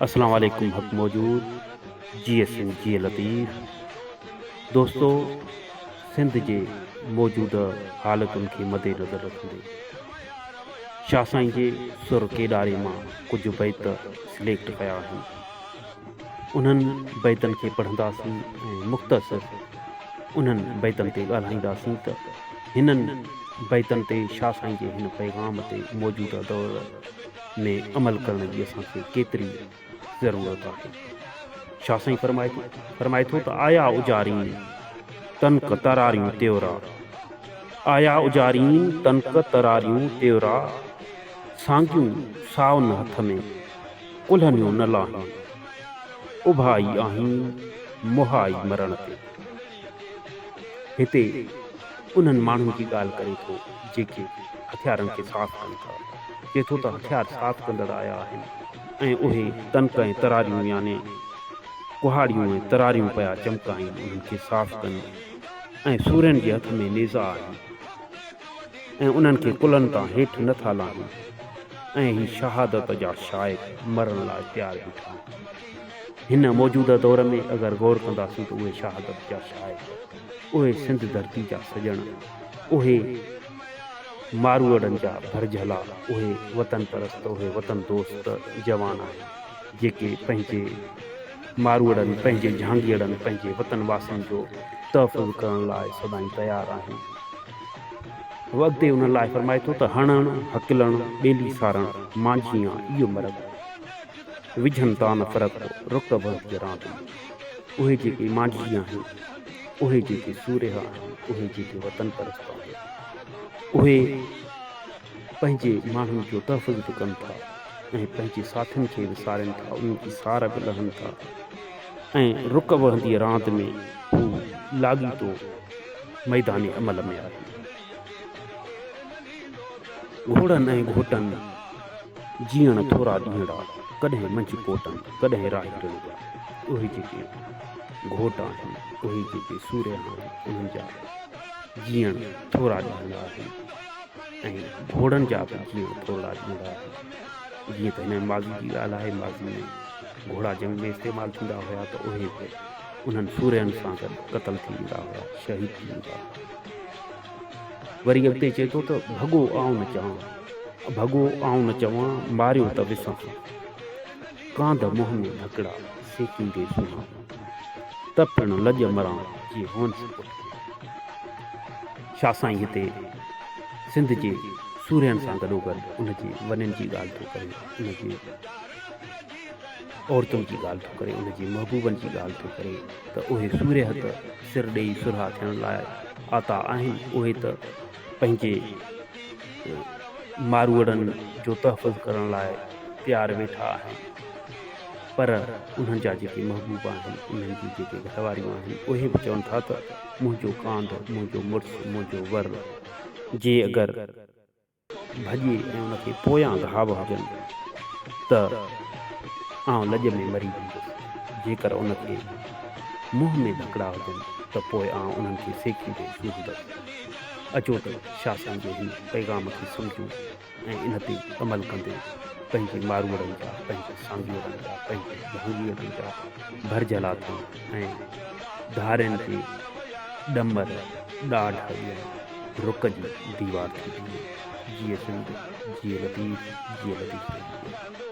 अस्सलाम वालेकुम हक़ मौजूद जी सिंध जी लतीफ़। दोस्तों, सिंध जे मौजूदा हालतुनि खे मद्देनज़र रखंदे शाह साईं जे सुर केॾारे मां कुझु बैत सिलेक्ट कया आहिनि। उन्हनि बैतनि खे पढ़ंदासीं ऐं मुख़्तसिर उन्हनि बैतनि ते ॻाल्हाईंदासीं त हिननि बैतनि ते शाह साईं जे हिन पैगाम ते मौजूदा दौर में अमल करण जी असांखे केतिरी ज़रूरत आहे। शाह साईं फरमाए थो त आया उजारीन तनक तरारियूं त्योरा, आया उजारीन तनक तरारियूं त्योरा, सांगियूं सावन हथ में कुल्हनियूं न लाहियूं, उभाई आहीं मुहाई मरण ते। हिते उन्हनि माण्हुनि जी ॻाल्हि करे थो जेके हथियारनि खे साफ़ कनि था। चए थो त हथियार साफ़ कंदड़ आया आहिनि ऐं उहे तनक ऐं तरारियूं याने कुहाड़ियूं ऐं तरारियूं पिया चमकाइनि, उन्हनि खे साफ़ कनि ऐं सूरनि जे हथ में नेज़ा आहिनि ऐं उन्हनि खे कुलनि तां हेठि नथा लाहिनि ऐं ही शहादत जा शाइक़ मरण लाइ तयारु बीठा आहिनि। हिन मौजूदा दौर में अगरि गौर कंदासीं त उहे शहादत जा शाइक़, उहे सिंध धरती जा सॼण, उहे मारूअड़नि जा भरझला, उहे वतन परस्त, उहे वतन दोस्त जवान आहिनि जेके पंहिंजे मारूअड़नि, पंहिंजे झांगीअड़नि, पंहिंजे वतन वासियुनि जो तहफ़ुज़ करण लाइ सदाईं तयारु आहिनि। अॻिते उन लाइ फरमाए थो त हणणु हकिलणु ॿेली सारण मांझियां इहो मरग, विझनि ता न फ़र्क़ु रुक बंदि रांदि में। उहे जेके मांझी आहिनि, उहे जेके सूर्य आहिनि, उहे जेके वतन परस्त आहिनि, उहे पंहिंजे माण्हुनि जो तहफ़ुज़ बि कनि था ऐं पंहिंजे साथियुनि खे विसारनि था, उन्हनि जी सार बि लहनि था ऐं रुक वहंदी रांदि में हू लाॻीतो मैदानी अमल में आहे। घोड़नि ऐं घोटनि जीअण थोरा ॾींहड़ा, कॾहिं मंझि कोटनि कॾहिं राही टिणगा। उहे जेके घोट आहिनि, उहे जेके सूर्य आहिनि, उन्हनि जा जीअण थोरा ॾींहड़ा आहिनि ऐं घोड़नि जा बि जीअण थोरा ॾींहड़ा आहिनि। जीअं त हिन माज़ी जी ॻाल्हि आहे, माज़ी में घोड़ा जंग में इस्तेमालु थींदा हुया त उहे बि उन्हनि सूर्यनि सां गॾु क़तल थी वेंदा हुया, शहीद थी वेंदा हुया। वरी अॻिते चए थो त भॻो आऊं न चवां, भॻो आऊं न चवां, मारियो त विसां, कांध मुंहं में धकड़ा सेकींदे सुहां, त पिणु लॼ मरां जीअं हंस पुठियां। शाह साईं हिते सिंध जे सूर्यनि सां गॾोगॾु उनजे वननि जी ॻाल्हि थो करे, उनजे औरतुनि जी ॻाल्हि थो करे, उनजे महबूबनि जी ॻाल्हि थो करे त उहे सूर्य हथ सिर ॾेई सुरहा थियण लाइ आता आहिनि। उहे त पंहिंजे मारूअड़नि जो तहफ़ुज़ करण लाइ तयारु वेठा आहिनि, पर उन्हनि जा जेके महबूब आहिनि, उन्हनि जी जेके घरवारियूं आहिनि, उहे बि चवनि था त मुंहिंजो कांध, मुंहिंजो मुड़ुसु, मुंहिंजो वर जे अगरि भॼे ऐं उनखे पोयां घाव हुजनि त आउं लॼ में मरी वेंदुसि, जेकर उनखे मुंहं में धकड़ा हुजनि त पोइ आउं उन्हनि खे सेकींदे सूझंदुसि। अचो त शाह साईं जे हिन पैगाम खे सम्झूं ऐं इन ते अमल कंदे पंहिंजे मारूअड़नि जा, पंहिंजे सांगीअड़नि जा, पंहिंजे जहांगीरनि जा भरझला थियूं ऐं धारियुनि ते ॾमर ॾाढ ॾियनि, रुक जी दीवार थी बीहे। जीअ सिंध, जीअ लतीफ़, जीअ लतीफ़।